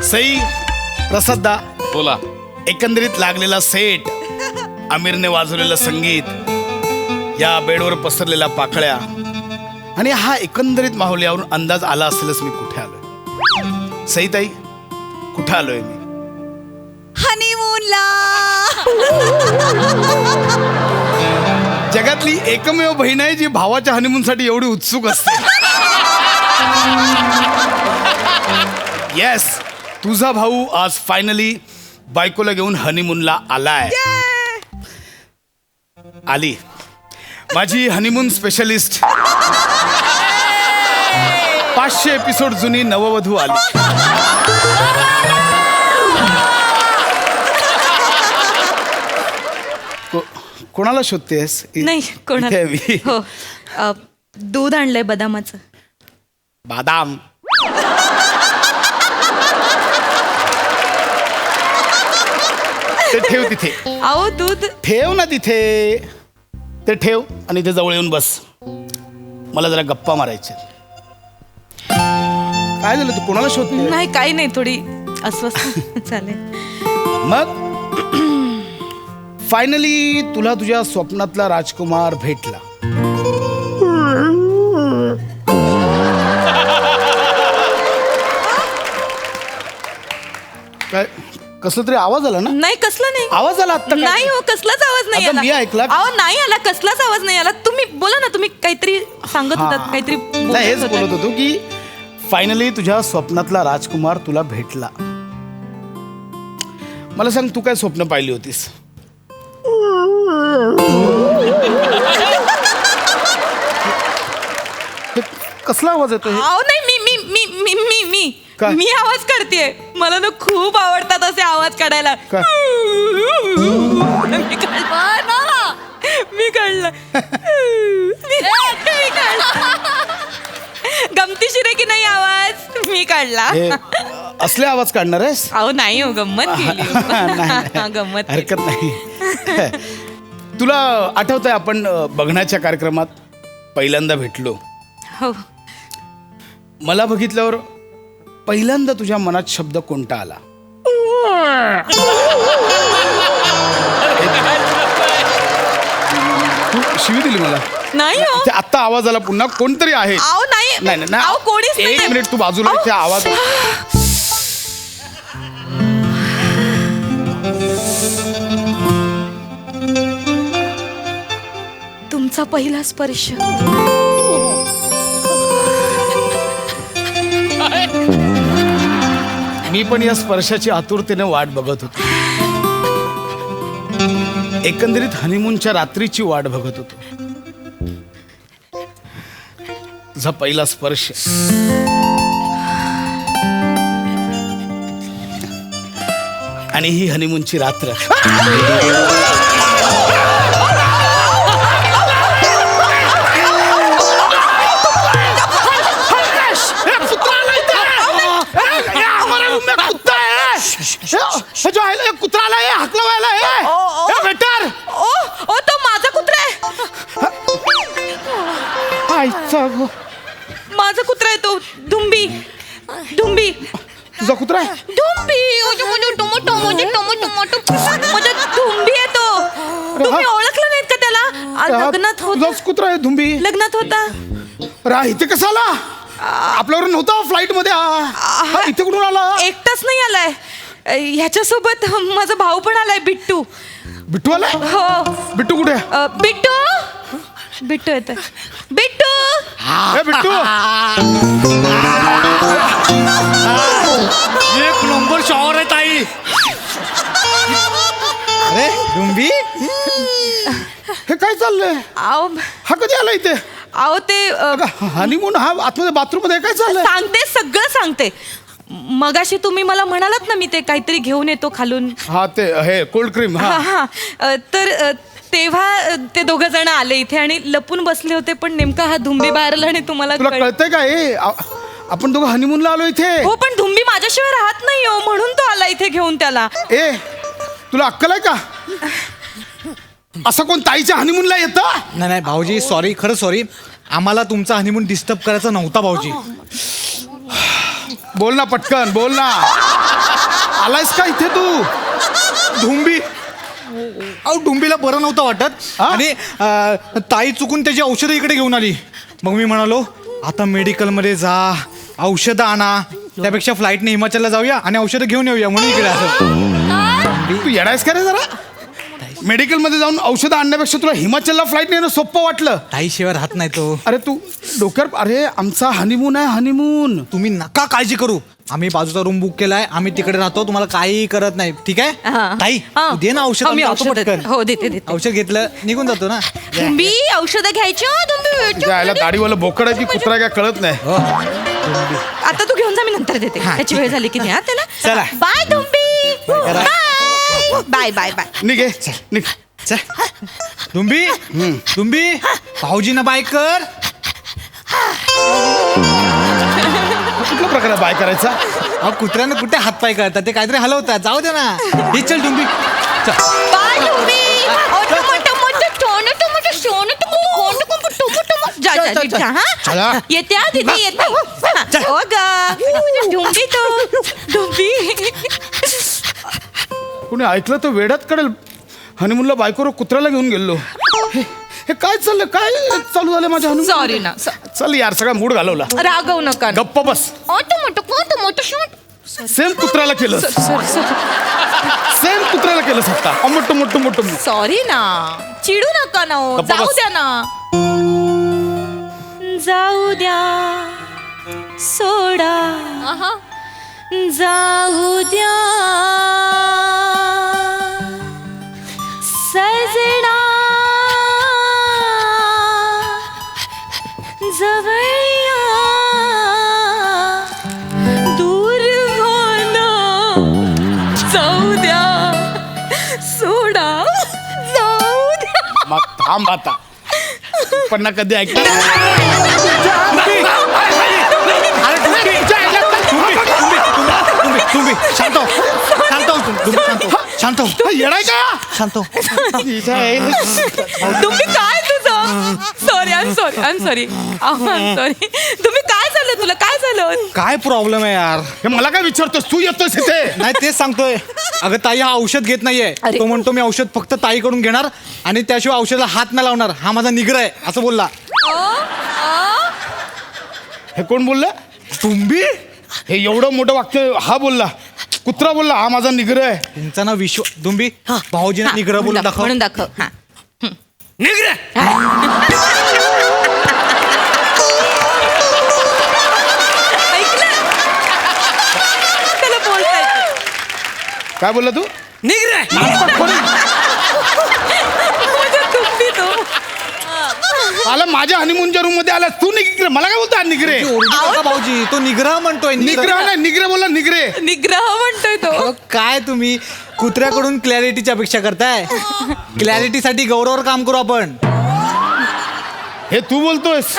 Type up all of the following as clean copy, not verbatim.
सई, प्रसाददा, बोला. एकंदरीत लागलेला सेट, आमिरने वाजवलेलं संगीत, या बेडवर पसरलेल्या पाकळ्या आणि हा एकंदरीत माहोल यावरून अंदाज आला असेलच मी कुठे आलोय. सईताई, कुठे आलोय मी? हनीमूनला. जगातली एकमेव बहीण आहे जी भावाच्या हनीमूनसाठी एवढी उत्सुक असते. येस, तुझा भाऊ आज फायनली बायकोला घेऊन हनीमूनला आलाय. आली माझी हनीमून स्पेशलिस्ट. 500 एपिसोड जुनी नववधू आली. कोणाला शोधतेस? नाही इथे कोणाला. आहे मी. हो, दूध आणलंय बदामाचं. बादाम. ते ठेव तिथे. अहो दूध. ठेव ना तिथे. ते ठेव आणि इथे जवळ येऊन बस. मला जरा गप्पा मारायचे. काय झालं, तू कोणाला शोधते? नाही काही नाही, थोडी अस्वस्थ. चालेल. मग फायनली तुला तुझ्या स्वप्नातला राजकुमार भेटला. काय कसला तरी आवाज आला ना? नाही कसला नाही आवाज आला आता? नाही हो, कसलाच आवाज नाही आता आला. मी ऐकला. अहो नाही आला, कसलाच आवाज नाही आला. तुम्ही बोला ना, तुम्ही काहीतरी सांगत होतात, काहीतरी नाही, हेच बोलत होतो की फायनली तुझ्या स्वप्नातला राजकुमार तुला भेटला. मला सांग, तू काय स्वप्न पाहिली होतीस? कसला आवाज येतो? अहो नाही, मी मी मी मी मी मी काय? मी आवाज काढतेय. मला ना खूप आवडतात असे आवाज काढायला. काय? मी काढलं. मी काढलं. मी काढलं. गमतीशीर आहे की नाही आवाज? मी काढला. हे असले आवाज काढणार आहेस? अहो नाही हो, गंमत केली. नाही, गंमत हरकत नाही. तुला आठवतंय आपण बघण्याच्या कार्यक्रमात पहिल्यांदा भेटलो. हो. मला बघितल्यावर पहिल्यांदा तुझ्या मनात शब्द कोणता आला? तू शिवी दिली मला. नाही हो. ते आत्ता आवाज आला पुन्हा. कोणतरी आहे. अहो नाही. नाही नाही अहो कोणीच एक नाही. मिनिट, तू बाजूला इथे आवाज. तुमचा पहिला स्पर्श. मी पण या स्पर्शाची आतुरतेने वाट बघत होतो. एकंदरीत हनीमूनच्या रात्रीची वाट बघत होतो. तुझा पहिला स्पर्श. आणि ही हनीमूनची रात्र. कुत्रा आला, हकलवायला. वेटर, ओ तो माझा कुत्रा आहे. माझा कुत्रा आहे तो. धुंबी. धुंबी. तुझा कुत्रा आहे? धुंबी. माझा धुंबी आहे तो. तुम्ही ओळखलं नाहीत का त्याला? लग्नात होता. तुझाच कुत्रा आहे धुंबी? लग्नात होता. रा इथे कसा आला? आपल्यावर नव्हता फ्लाईट मध्ये. इथे कुठून आला? एकटाच नाही आलाय, ह्याच्यासोबत माझा भाऊ पण आलाय, बिट्टू. बिट्टू आलाय? हो. बिट्टू कुठे? बिट्टू. बिट्टू येत. बिट्टू. ए बिट्टू. एक नंबर शॉवर आहे ताई. अरे धुंबी, हे काय चाललंय? आओ हा कधी आला इथे? आओ ते हनीमून हा आतमध्ये बाथरूम मध्ये काय चाललंय? सांगते, सगळं सांगते. मगाशी तुम्ही मला म्हणालात ना, मी ते काहीतरी घेऊन येतो खालून. हा ते हे कोल्ड क्रीम. हा हा. तर तेव्हा ते दोघं जण आले इथे आणि लपून बसले होते, पण नेमका हा धुंबी बाहेर आला आणि तुम्हाला तुला कळतंय का? हे आपण दोघं हनीमूनला आलो इथे. हो, पण धुंबी माझ्याशिवाय राहत नाही हो, म्हणून तो आला इथे घेऊन त्याला. ए तुला अक्कल आहे का? असं कोण ताईच्या हनीमूनला येतं? नाही नाही भाऊजी, सॉरी, खरं सॉरी. आम्हाला तुमचा हनीमून डिस्टर्ब करायचा नव्हता भाऊजी. बोल ना पटकन, बोल ना. आलायस का इथे तू? धुंबी अहो धुंबीला बरं नव्हतं वाटत हा? आणि ताई चुकून त्याची औषधं इकडे घेऊन आली. मग मी म्हणालो आता मेडिकलमध्ये जा, औषधं आणा, त्यापेक्षा फ्लाईटने हिमाचलला जाऊया आणि औषधं घेऊन येऊया म्हणून इकडे असं. तू येडायस का रे जरा? मेडिकलमध्ये जाऊन औषधं आणण्यापेक्षा तुला हिमाचलला फ्लाईट नेणं सोपं वाटलं. ताईशिवाय राहत नाही तो. अरे तू डोक्यावर, अरे आमचा हनीमून आहे, हनीमून. तुम्ही नका काळजी करू, आम्ही बाजूचा रूम बुक केलाय, आम्ही तिकडे राहतो, तुम्हाला काही करत नाही. ठीक आहे हा. ताई हा. तू दे ना औषध, हा, मी आम्ही जातो औषधं- पटकन. हो, देते. औषध घेतलं निघून जातो ना. धुंबी औषधं घ्यायची हो, धुंबी. यायला दाढीवाला बोकड आहे की कुत्रा आहे काय कळत नाही. हो. आता तू घेऊन जा, मी नंतर देते. हा, त्याची वेळ झाली की नाही हा त्याला. चला. बाय धुंबी. करा. Bye bye bye. निघे निघ. चल. धुंबी धुंबी भाऊजींना बाय कर. कुठला प्रकार आहे बाय करायचा? अहो कुत्र्यानं कुठे हातपाय करतात, ते काहीतरी हलवतात. जाऊ दे ना. हे चल धुंबी चल. बाय धुंबी. जा जा चल, चल. जा चला. हा. येते हा दीदी येते. चल. हो ग धुंबी तू धुंबी. कुणी ऐकलं तर वेड्यात कळेल. हनीमूनला बायकोवर कुत्र्याला घेऊन गेलो. हे काय चाललं, काय चालू झालं माझ्या हनीमून? सॉरी ना. चल यार, सगळा मूड घालवला. रागव नका. गप्प बस. सेम कुत्र्याला केलं, सेम कुत्र्याला केलं सत्ता. मोठं मोठं मोठं. सॉरी ना. चिडू नका ना हो. गप्पा जाऊ बस. द्या ना. जाऊ द्या सोडा. जाऊ द्या सजना जवळया दूर होना. जाऊ द्या सोडा. जाऊ द्या. मग थांब आता. पण ना कधी ऐकणार. अरे धुंबी शांत हो. शांत हो धुंबी, शांत हो. शांत हो. येडाय का? शांत हो. तुम्ही काय तुझं सॉरी आय एम सॉरी तुम्ही काय झालं, तुला काय झालं? काय प्रॉब्लेम आहे यार? हे मला काय विचारतोस? तू येतोस इथे? नाही तेच सांगतोय. अगं ताई हा औषध घेत नाहीये. अरे. तो म्हणतो मी औषध फक्त ताईकडून घेणार आणि त्याशिवाय औषधाला हात नाही लावणार. हा माझा निग्रह आहे असं बोलला. हे कोण बोललं? धुंबी हे एवढं मोठं वाक्य हा बोलला? कुत्रा बोलला हा माझा निग्रह आहे? तुमचा ना धुंबी भाऊजीने निग्रह बोलून दाखव. म्हणून दाखव. हा. ऐकलं? त्याला बोलता येतं. काय बोलला तू? म्हणजे तुम्ही तो. आला माझ्या हनीमूनच्या रूम मध्ये आला तू. निग्रह मला काय बोलतो? निग्रे ओरडू नका भाऊजी, तो निग्रह म्हणतोय. निग्रह नाही, निग्रह बोलला. निग्रे निग्रह म्हणतोय तो. अहो, काय तुम्ही कुत्र्याकडून क्लॅरिटीची अपेक्षा करताय? क्लॅरिटीसाठी गौरवर काम करू आपण. हे तू बोलतोयस?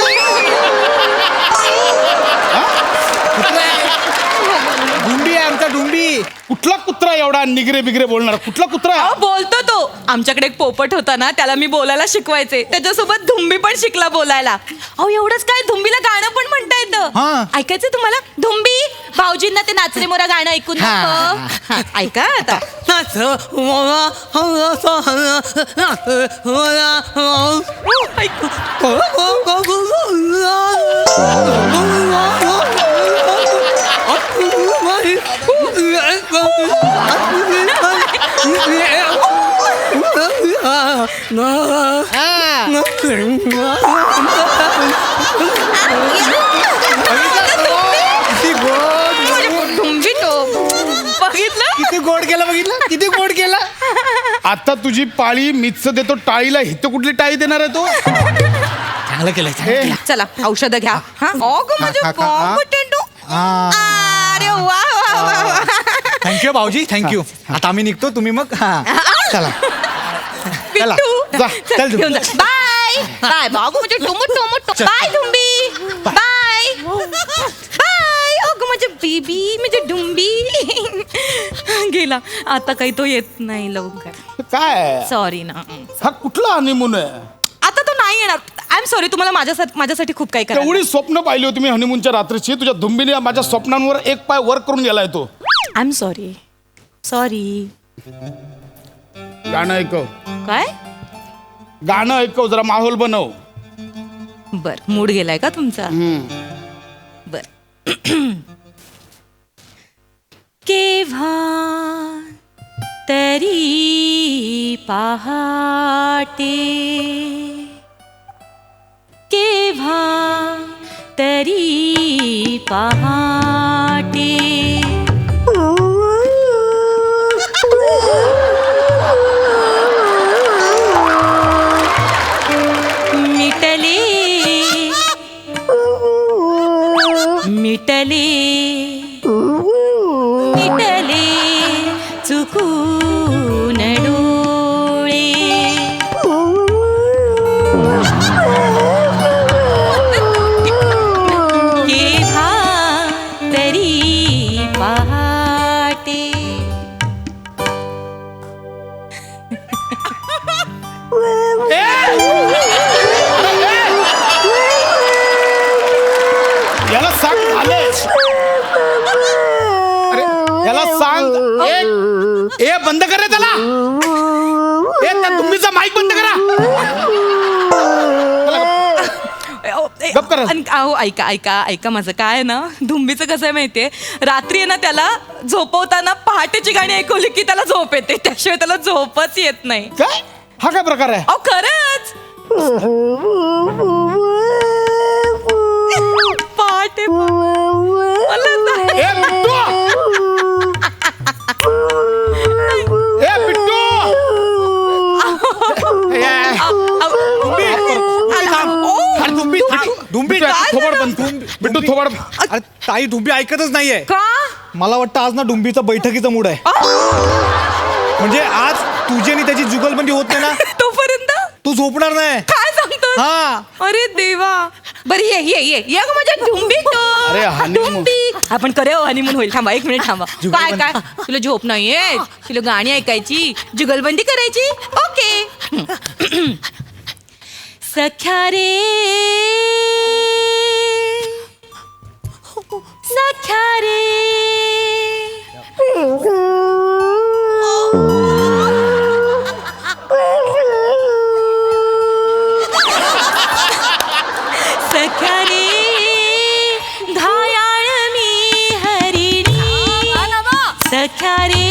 धुंबी आहे आमचा धुंबी. कुठला कुत्रा एवढा निग्रे बिग्रे बोलणार? कुठला कुत्रा? अहो, बोलतो तो. आमच्याकडे एक पोपट होता ना, त्याला मी बोलायला शिकवायचे. त्याच्यासोबत धुंबी पण शिकला बोलायला. अहो एवढंच काय, धुंबीला गाणं पण म्हणता हा. येतं. ऐकायचं तुम्हाला? धुंबी भाऊजींना ते नाचरे मोरा गाणं ऐकून दाखव. हा, ऐका आता. धुंबी तो बघितलं? किती गोड केला बघितलं, किती गोड केला. आता तुझी पाळी. मीच देतो टाळीला. हिथं कुठली टाळी देणार आहे तो? चांगलं केलंय. हे चला औषध घ्या. खा, खा. अरे वा वा वा वा. थँक्यू भाऊजी, थँक्यू. आता आम्ही निघतो, तुम्ही मग चला. चला. पिट्टू. जा. चल, चल घेऊन जा. बाय बाय बागू म्हणजे टोमट बाय धुंबी. Bye bye. अगं माझे बेबी म्हणजे डुंबी. गेला आता. काही तो येत नाही लवकर. काय? सॉरी ना. हा कुठला हनीमून आहे? आता तो नाही येणार. I am sorry. तुम्हाला माझ्यासाठी खूप काही करा. एवढी स्वप्न पाहिली होती मी हनीमूनच्या रात्रीची. तुझ्या धुंबीने माझ्या स्वप्नांवर एक पाय वर करून गेलाय तो. I am sorry. सॉरी. गाणं ऐकव, काय? गाणं ऐकव, जरा माहोल बनव. बर, मूड गेलाय का तुमचा? बर. केव्हा तरी पहाटे, केव्हा तरी पहाटे, मिटले मिटले मिटले चुकून डोळे, केव्हा तरी पहाटे. याला सांग झालं. अरे याला सांग. ए बंद कर रे त्याला. त्या तुम्हीचा माईक बंद करा. गप करा. अहो ऐका ऐका ऐका, माझं काय आहे ना, धुंबीचं कसं आहे माहितीये, रात्री आहे ना त्याला झोपवताना पहाटेची गाणी ऐकवली की त्याला झोप येते, त्याशिवाय त्याला झोपच येत नाही. काय हा काय प्रकार आहे? अहो खरंच. पहाटे मला नाही. ए बिट्टू, ए बिट्टू. धुंबी थोबाड बंद. बिट्टू थोबाड. अरे ताई, धुंबी ऐकतच नाहीये. का? मला वाटतं आज ना डुंबीचा बैठकीचा मूड आहे. म्हणजे आज तुझी आणि त्याची जुगलबंदी होत नाही ना, तोपर्यंत तू झोपणार नाही. काय सांगतो? हा. अरे देवा. बरं ये ये ये ये गं माझ्या डुंबी तो. अरे, honeymoon. डुंबी. आपण करूया हनीमून होईल. थांबा 1 मिनिट थांबा. काय काय तुला झोप नाहीये, तुला गाणी ऐकायची, जुगलबंदी करायची. ओके. सख्या रे सख्या रे, सख्या रे घायाळ मी हरिणी, सख्या रे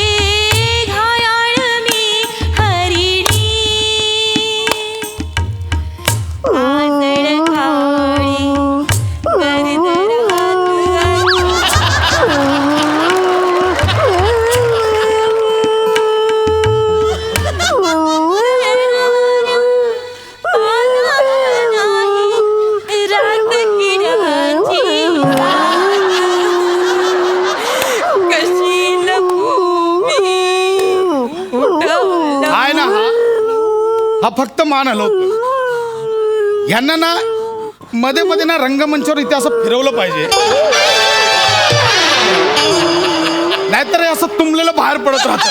घायाळ मी हरिणी, आजळ काळी गरदर आहे ना हा फक्त मान हलवतो. यांना ना मध्ये मध्ये ना रंगमंचावर इथे असं फिरवलं पाहिजे, नाहीतर हे असं तुंबलेलं बाहेर पडत राहतं.